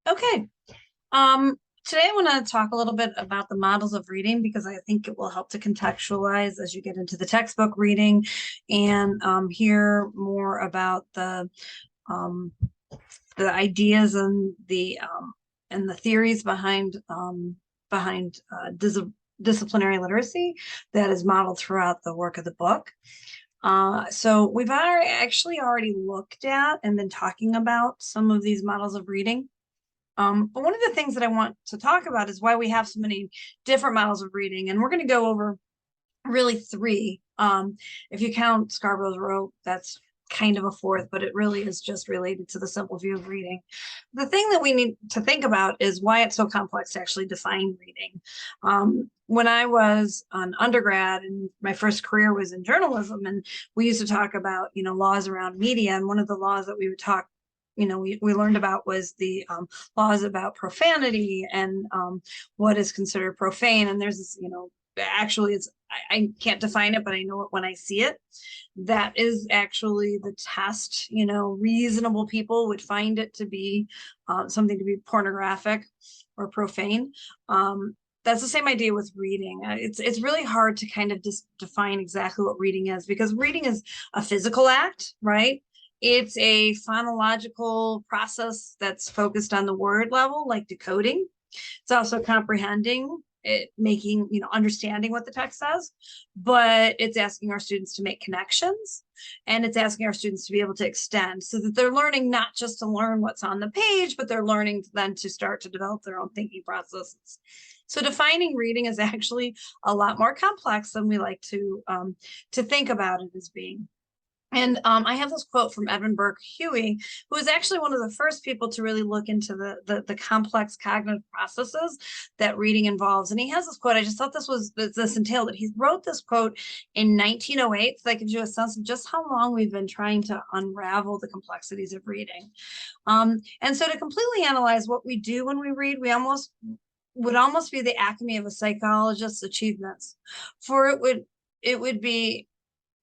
Okay. Today I want to talk a little bit about the models of reading because I think it will help to contextualize as you get into the textbook reading and hear more about um, the ideas and the theories behind disciplinary literacy that is modeled throughout the work of the book. So we've already looked at and been talking about some of these models of reading. But one of the things that I want to talk about is why we have so many different models of reading. And we're going to go over really three. If you count Scarborough's Row, that's kind of a fourth, but it really is just related to the simple view of reading. The thing that we need to think about is why it's so complex to actually define reading. When I was an undergrad and my first career was in journalism, and we used to talk about, laws around media. And one of the laws that we would talk we learned about was the laws about profanity and what is considered profane. And there's this, actually I can't define it, but I know it when I see it. That is actually the test. Reasonable people would find it to be something to be pornographic or profane. That's the same idea with reading. It's really hard to kind of just define exactly what reading is, because reading is a physical act, right? It's a phonological process that's focused on the word level, like decoding. It's also comprehending, understanding what the text says, but it's asking our students to make connections, and it's asking our students to be able to extend so that they're learning not just to learn what's on the page, but they're learning then to start to develop their own thinking processes. So defining reading is actually a lot more complex than we like to think about it as being. And I have this quote from Edmund Burke Huey, who was actually one of the first people to really look into the complex cognitive processes that reading involves. And he has this quote. I just thought this entailed it. He wrote this quote in 1908. So that gives you a sense of just how long we've been trying to unravel the complexities of reading. And so to completely analyze what we do when we read, we would almost be the acme of a psychologist's achievements. For it would be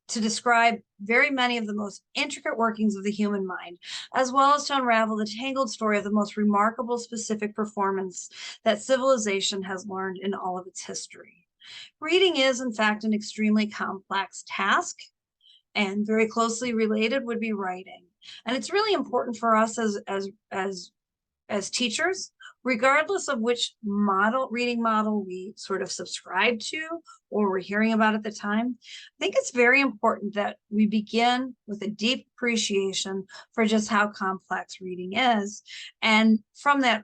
to describe very many of the most intricate workings of the human mind, as well as to unravel the tangled story of the most remarkable specific performance that civilization has learned in all of its history. Reading is, in fact, an extremely complex task, and very closely related would be writing. And it's really important for us as teachers, regardless of which reading model we sort of subscribe to or we're hearing about at the time. I think it's very important that we begin with a deep appreciation for just how complex reading is. And from that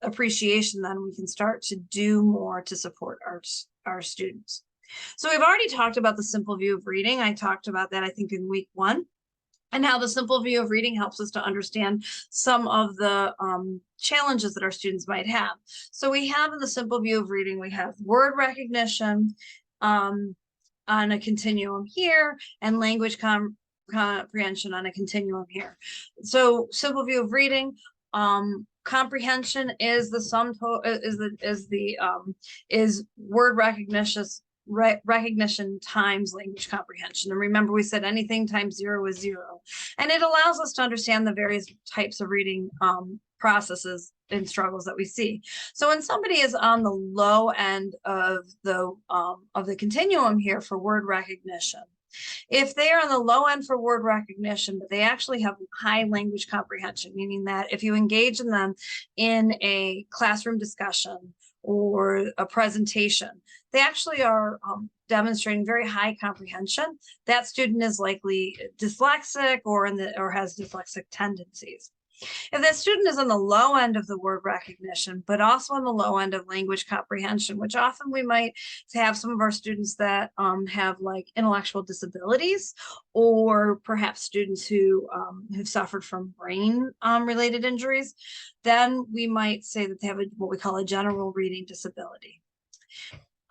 appreciation, then we can start to do more to support our students. So we've already talked about the simple view of reading. I talked about that, I think, in week 1. And how the simple view of reading helps us to understand some of the challenges that our students might have. So we have in the simple view of reading, we have word recognition on a continuum here, and language comprehension on a continuum here. So simple view of reading, comprehension is the sum total, is word recognition times language comprehension. And remember, we said anything times 0 is 0. And it allows us to understand the various types of reading processes and struggles that we see. So when somebody is on the low end of the continuum here for word recognition, if they are on the low end for word recognition, but they actually have high language comprehension, meaning that if you engage in them in a classroom discussion or a presentation, they actually are demonstrating very high comprehension. That student is likely dyslexic or has dyslexic tendencies. If that student is on the low end of the word recognition, but also on the low end of language comprehension, which often we might have some of our students that have like intellectual disabilities, or perhaps students who have suffered from brain related injuries, then we might say that they have what we call a general reading disability.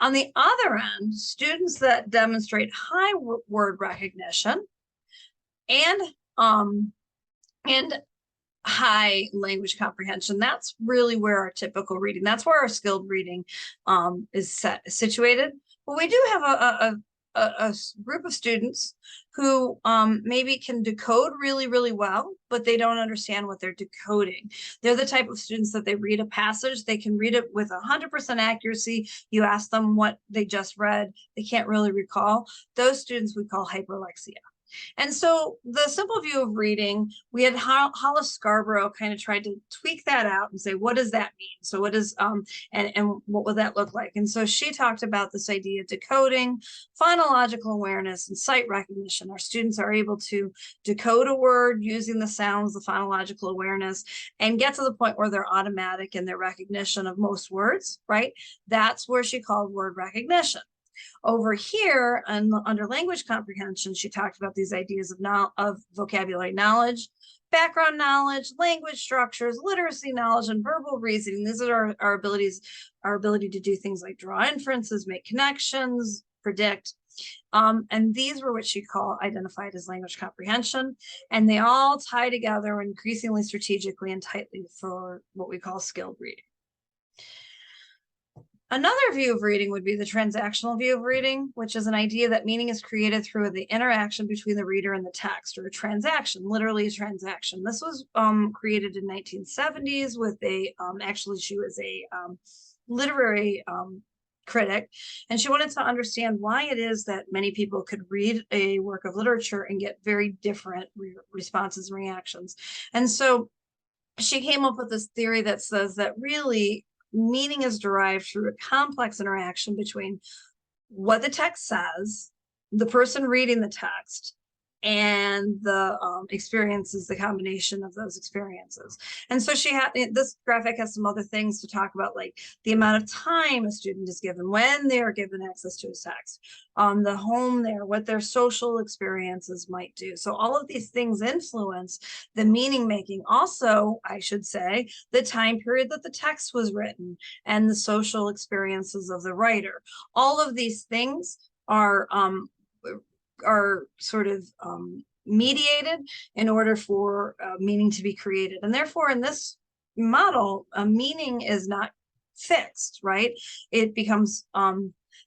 On the other end, students that demonstrate high word recognition and high language comprehension, that's really where our typical reading, that's where our skilled reading is situated. But we do have a group of students who maybe can decode really, really well, but they don't understand what they're decoding. They're the type of students that they read a passage, they can read it with 100% accuracy. You ask them what they just read, they can't really recall. Those students we call hyperlexia. And so the simple view of reading, we had Hollis Scarborough kind of tried to tweak that out and say, what does that mean? So what is, and what would that look like? And so she talked about this idea of decoding, phonological awareness, and sight recognition. Our students are able to decode a word using the sounds, the phonological awareness, and get to the point where they're automatic in their recognition of most words, right? That's where she called word recognition. Over here, under language comprehension, she talked about these ideas of vocabulary knowledge, background knowledge, language structures, literacy knowledge, and verbal reasoning. These are our abilities, our ability to do things like draw inferences, make connections, predict. And these were what she identified as language comprehension. And they all tie together increasingly strategically and tightly for what we call skilled reading. Another view of reading would be the transactional view of reading, which is an idea that meaning is created through the interaction between the reader and the text, or a transaction, literally a transaction. This was created in 1970s with actually she was a literary critic, and she wanted to understand why it is that many people could read a work of literature and get very different responses and reactions. And so she came up with this theory that says that really meaning is derived through a complex interaction between what the text says, the person reading the text, and the experiences, the combination of those experiences. And so she had, this graphic has some other things to talk about, like the amount of time a student is given when they are given access to a text, the home there, what their social experiences might do. So all of these things influence the meaning making. Also, I should say, the time period that the text was written and the social experiences of the writer. All of these things are sort of mediated in order for meaning to be created. And therefore, in this model, meaning is not fixed, right? It becomes,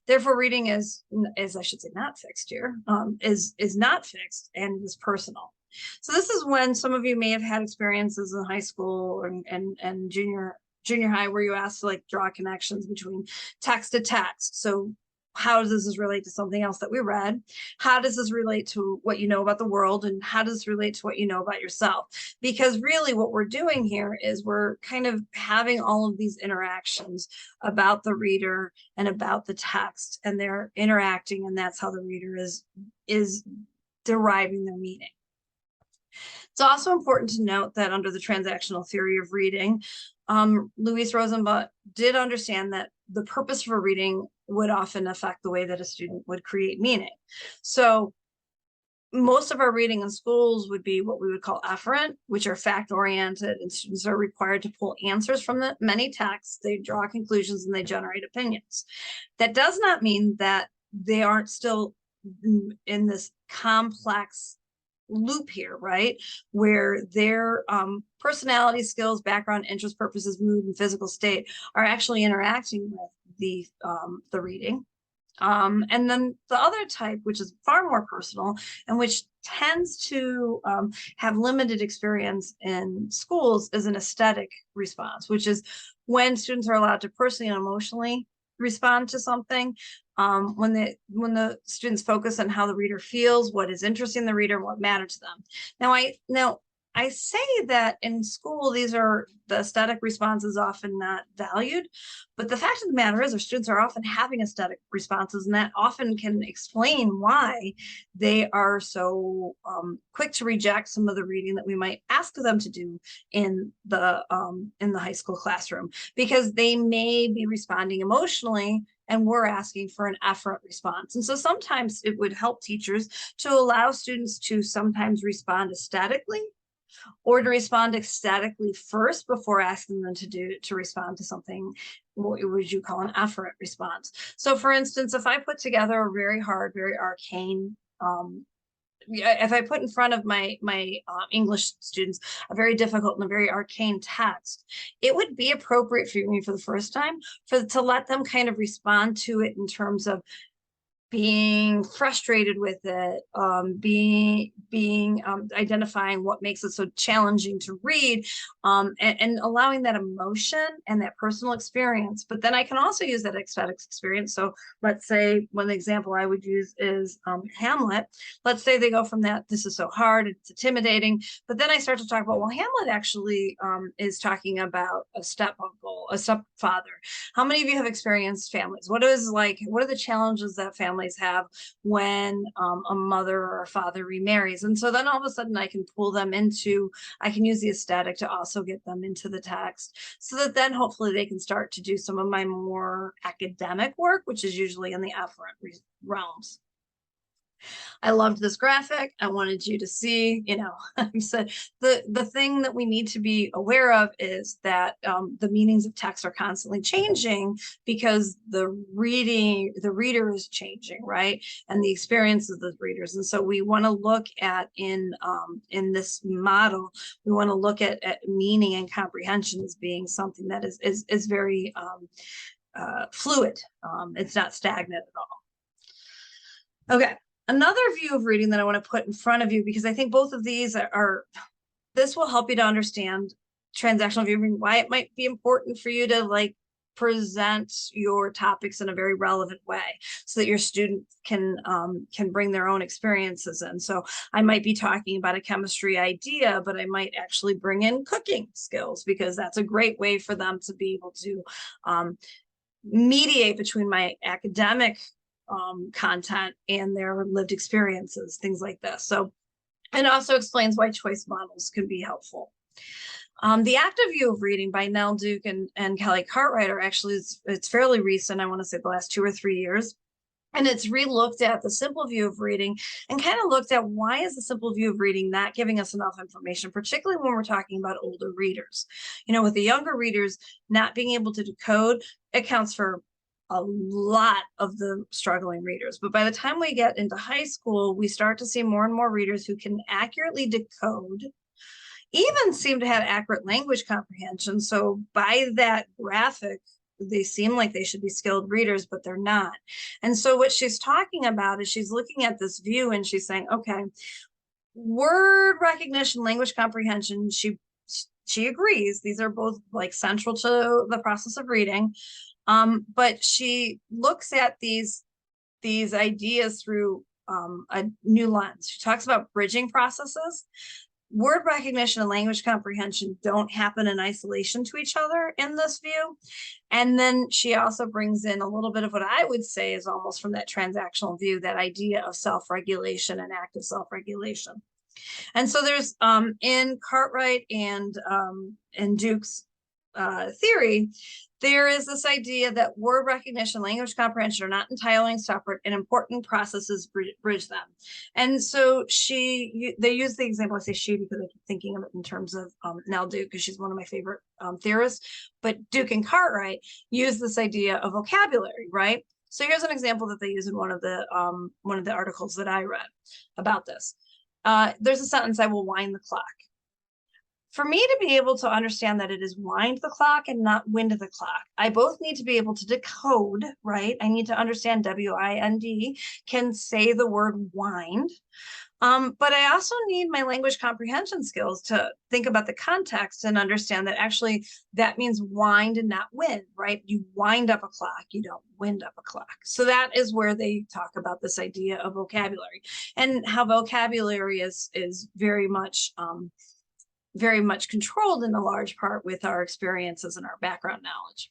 therefore, reading is I should say not fixed here, is not fixed and is personal. So this is when some of you may have had experiences in high school and junior high where you asked to like draw connections between text to text. So how does this relate to something else that we read? How does this relate to what you know about the world? And how does this relate to what you know about yourself? Because really what we're doing here is we're kind of having all of these interactions about the reader and about the text, and they're interacting, and that's how the reader is deriving their meaning. It's also important to note that under the transactional theory of reading, Louise Rosenblatt did understand that the purpose for reading would often affect the way that a student would create meaning. So most of our reading in schools would be what we would call efferent, which are fact-oriented, and students are required to pull answers from the many texts. They draw conclusions and they generate opinions. That does not mean that they aren't still in this complex loop here, right? Where their personality, skills, background, interest, purposes, mood, and physical state are actually interacting with the reading. And then the other type, which is far more personal and which tends to have limited experience in schools, is an aesthetic response, which is when students are allowed to personally and emotionally respond to something. When the students focus on how the reader feels, what is interesting the reader, what matters to them. Now I say that in school, the aesthetic response is often not valued, but the fact of the matter is our students are often having aesthetic responses, and that often can explain why they are so quick to reject some of the reading that we might ask them to do in the high school classroom, because they may be responding emotionally and we're asking for an efferent response. And so sometimes it would help teachers to allow students to sometimes respond aesthetically, or to respond ecstatically first before asking them to respond to something, what would you call an efferent response. So for instance, if I put together a very hard, very arcane, if I put in front of my English students a very difficult and a very arcane text, it would be appropriate for me for the first time to let them kind of respond to it in terms of being frustrated with it, identifying what makes it so challenging to read, and allowing that emotion and that personal experience. But then I can also use that aesthetic experience. So let's say one example I would use is Hamlet. Let's say they go from that, this is so hard, it's intimidating, but then I start to talk about, well, Hamlet actually is talking about a step uncle, a stepfather. How many of you have experienced families? What are the challenges that families have when a mother or a father remarries? And so then all of a sudden I can I can use the aesthetic to also get them into the text, so that then hopefully they can start to do some of my more academic work, which is usually in the efferent realms. I loved this graphic. I wanted you to see, I said the thing that we need to be aware of is that the meanings of text are constantly changing because the reader is changing, right? And the experiences of the readers. And so we want to look at in this model, we want to look at meaning and comprehension as being something that is very fluid. It's not stagnant at all. Okay. Another view of reading that I want to put in front of you, because I think both of these this will help you to understand transactional viewing, why it might be important for you to present your topics in a very relevant way so that your student can bring their own experiences in. So I might be talking about a chemistry idea, but I might actually bring in cooking skills, because that's a great way for them to be able to mediate between my academic content and their lived experiences, things like this. So, and also explains why choice models can be helpful. The Active View of Reading by Nell Duke and Kelly Cartwright it's fairly recent. I want to say the last 2 or 3 years. And it's re-looked at the simple view of reading and kind of looked at why is the simple view of reading not giving us enough information, particularly when we're talking about older readers. With the younger readers not being able to decode, it counts for a lot of the struggling readers. But by the time we get into high school, we start to see more and more readers who can accurately decode, even seem to have accurate language comprehension. So by that graphic, they seem like they should be skilled readers, but they're not. And so what she's talking about is she's looking at this view and she's saying, okay, word recognition, language comprehension, she agrees these are both central to the process of reading. But she looks at these ideas through a new lens. She talks about bridging processes. Word recognition and language comprehension don't happen in isolation to each other in this view. And then she also brings in a little bit of what I would say is almost from that transactional view, that idea of self-regulation and active self-regulation. And so there's in Cartwright and Duke's theory, there is this idea that word recognition, language comprehension are not entirely separate, and important processes bridge them. And so they use the example, I say she because I keep thinking of it in terms of Nell Duke, because she's one of my favorite theorists, but Duke and Cartwright use this idea of vocabulary, right? So here's an example that they use in one of the articles that I read about this. There's a sentence, I will wind the clock. For me to be able to understand that it is wind the clock and not wind the clock, I both need to be able to decode, right? I need to understand W-I-N-D, can say the word wind. But I also need my language comprehension skills to think about the context and understand that actually that means wind and not wind, right? You wind up a clock, you don't wind up a clock. So that is where they talk about this idea of vocabulary and how vocabulary is very much controlled in a large part with our experiences and our background knowledge.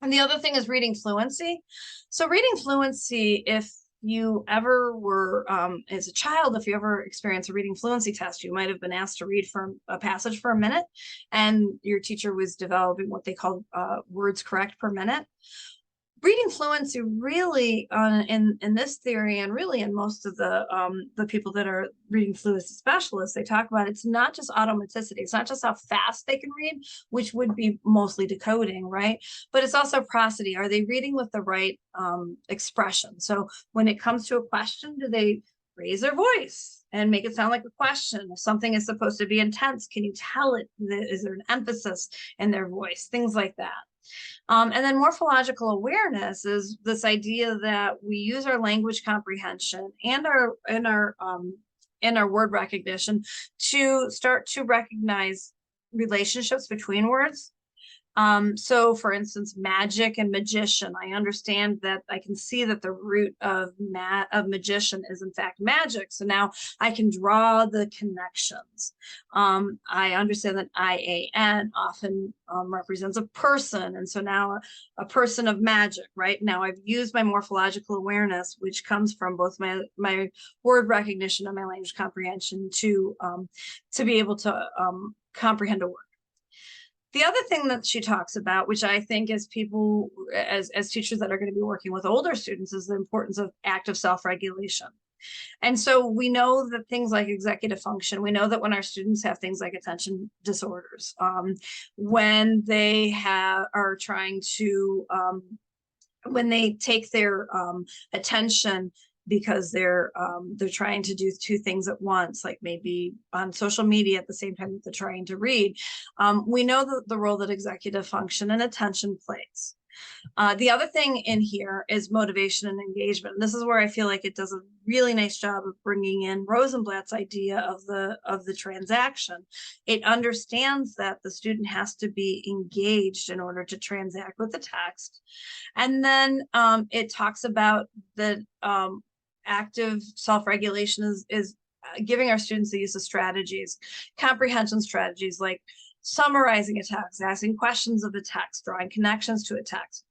And the other thing is reading fluency. So reading fluency, if you ever were, as a child, if you ever experienced a reading fluency test, you might have been asked to read from a passage for a minute, and your teacher was developing what they called words correct per minute. Reading fluency really, in this theory, and really in most of the people that are reading fluency specialists, they talk about it's not just automaticity. It's not just how fast they can read, which would be mostly decoding, right? But it's also prosody. Are they reading with the right expression? So when it comes to a question, do they raise their voice? and make it sound like a question. If something is supposed to be intense, can you tell it? Is there an emphasis in their voice? Things like that. And then morphological awareness is this idea that we use our language comprehension and our word recognition to start to recognize relationships between words. So for instance, magic and magician, I understand that I can see that the root of magician is in fact magic. So now I can draw the connections. I understand that IAN often represents a person. And so now a person of magic, right? Now I've used my morphological awareness, which comes from both my word recognition and my language comprehension to be able to comprehend a word. The other thing that she talks about, which I think as people, as teachers that are going to be working with older students, is the importance of active self-regulation. And so we know that things like executive function, we know that when our students have things like attention disorders, when they are trying to, when they take their attention because they're trying to do two things at once, like maybe on social media at the same time that they're trying to read. We know the role that executive function and attention plays. The other thing in here is motivation and engagement. And this is where I feel like it does a really nice job of bringing in Rosenblatt's idea of the transaction. It understands that the student has to be engaged in order to transact with the text. And then it talks about the active self-regulation is giving our students the use of strategies, comprehension strategies like summarizing a text, asking questions of a text, drawing connections to a text,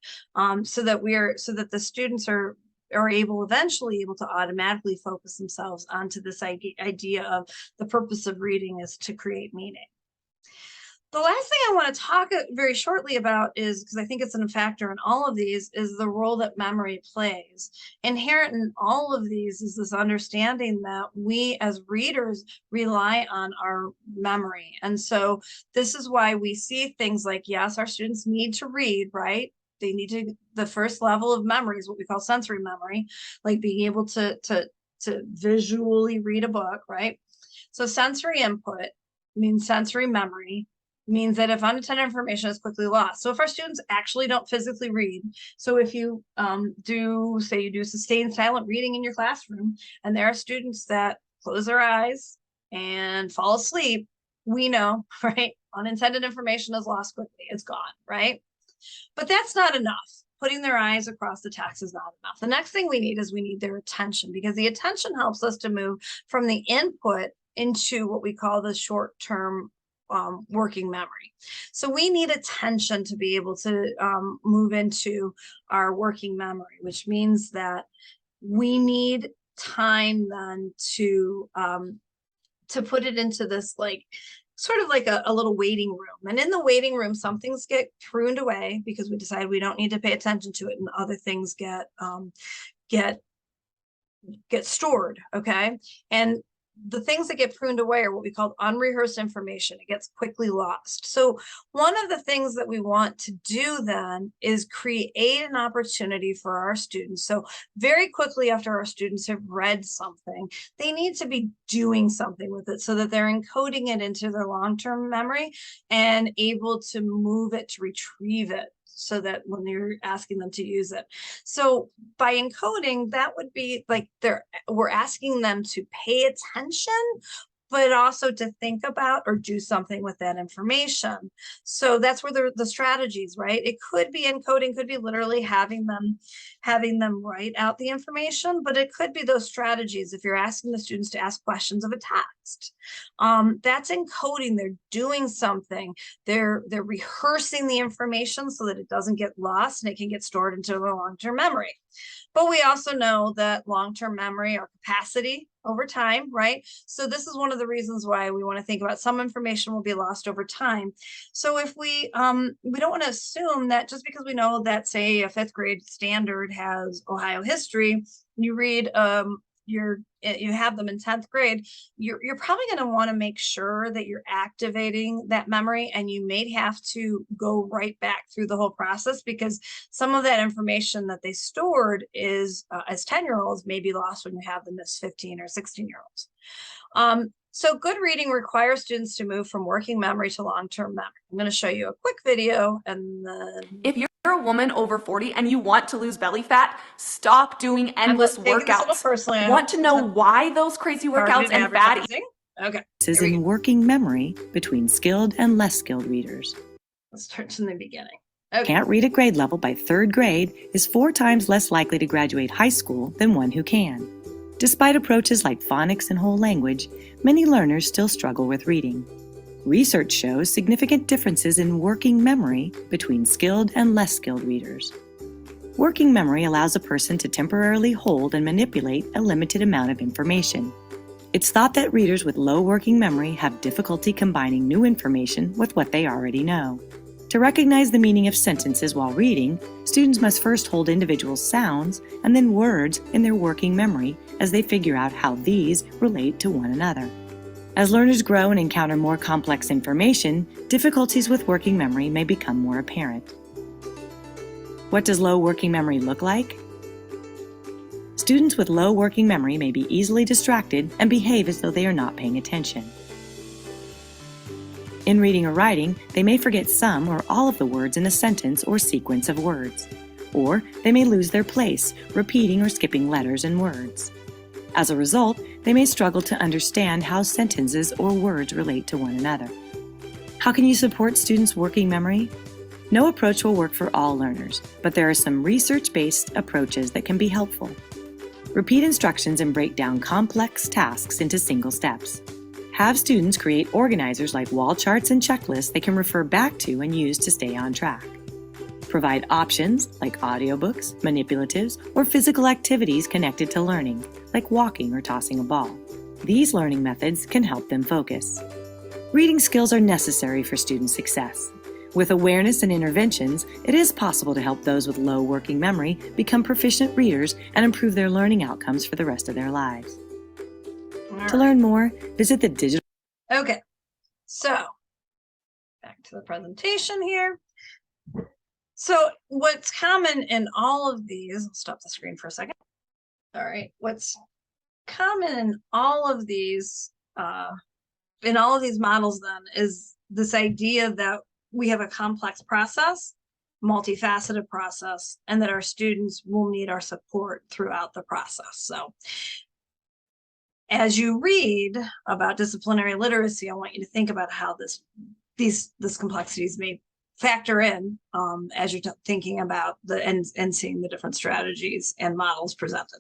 so that the students are eventually able to automatically focus themselves onto this idea of the purpose of reading is to create meaning. The last thing I want to talk very shortly about is, because I think it's a factor in all of these, is the role that memory plays. Inherent in all of these is this understanding that we as readers rely on our memory. And so this is why we see things like, yes, our students need to read, right? They need to, the first level of memory is what we call sensory memory, like being able to visually read a book, right? So sensory input means sensory memory, means that if unattended information is quickly lost. So if our students actually don't physically read, so if you do sustained silent reading in your classroom, and there are students that close their eyes and fall asleep, we know, right? Unintended information is lost quickly, it's gone, right? But that's not enough. Putting their eyes across the text is not enough. The next thing we need is we need their attention, because the attention helps us to move from the input into what we call the short-term working memory. So we need attention to be able to move into our working memory, which means that we need time then to put it into this like sort of like a little waiting room. And in the waiting room, some things get pruned away because we decide we don't need to pay attention to it, and other things get stored. Okay. And the things that get pruned away are what we call unrehearsed information. It gets quickly lost. So one of the things that we want to do then is create an opportunity for our students. So very quickly after our students have read something, they need to be doing something with it so that they're encoding it into their long-term memory and able to move it, to retrieve it, so that when you're asking them to use it. So by encoding, that would be like we're asking them to pay attention, but also to think about or do something with that information. So that's where the strategies, right? It could be encoding, could be literally having them write out the information, but it could be those strategies. If you're asking the students to ask questions of a text, that's encoding. They're doing something. They're rehearsing the information so that it doesn't get lost and it can get stored into their long-term memory. But we also know that long-term memory or capacity over time, right? So this is one of the reasons why we want to think about some information will be lost over time. So if we don't want to assume that just because we know that, say, a fifth grade standard has Ohio history, you read you have them in 10th grade, you're probably going to want to make sure that you're activating that memory, and you may have to go right back through the whole process, because some of that information that they stored is as 10-year-olds may be lost when you have them as 15 or 16-year-olds. So good reading requires students to move from working memory to long-term memory. I'm going to show you a quick video, and then if you're a woman over 40 and you want to lose belly fat, stop doing endless workouts. Want to know why those crazy workouts and fat? Okay. This is in working memory between skilled and less skilled readers. Let's start from the beginning. Okay. Can't read at grade level by 3rd grade is 4 times less likely to graduate high school than one who can. Despite approaches like phonics and whole language, many learners still struggle with reading. Research shows significant differences in working memory between skilled and less skilled readers. Working memory allows a person to temporarily hold and manipulate a limited amount of information. It's thought that readers with low working memory have difficulty combining new information with what they already know. To recognize the meaning of sentences while reading, students must first hold individual sounds and then words in their working memory as they figure out how these relate to one another. As learners grow and encounter more complex information, difficulties with working memory may become more apparent. What does low working memory look like? Students with low working memory may be easily distracted and behave as though they are not paying attention. In reading or writing, they may forget some or all of the words in a sentence or sequence of words. Or they may lose their place, repeating or skipping letters and words. As a result, they may struggle to understand how sentences or words relate to one another. How can you support students' working memory? No approach will work for all learners, but there are some research-based approaches that can be helpful. Repeat instructions and break down complex tasks into single steps. Have students create organizers like wall charts and checklists they can refer back to and use to stay on track. Provide options like audiobooks, manipulatives, or physical activities connected to learning, like walking or tossing a ball. These learning methods can help them focus. Reading skills are necessary for student success. With awareness and interventions, it is possible to help those with low working memory become proficient readers and improve their learning outcomes for the rest of their lives. To learn more, visit the digital. Okay, so back to the presentation here. So what's common in all of these, I'll stop the screen for a second. All right, what's common in all of these models then is this idea that we have a complex process, multifaceted process, and that our students will need our support throughout the process. So as you read about disciplinary literacy, I want you to think about how these complexities may factor in as you're thinking about and seeing the different strategies and models presented.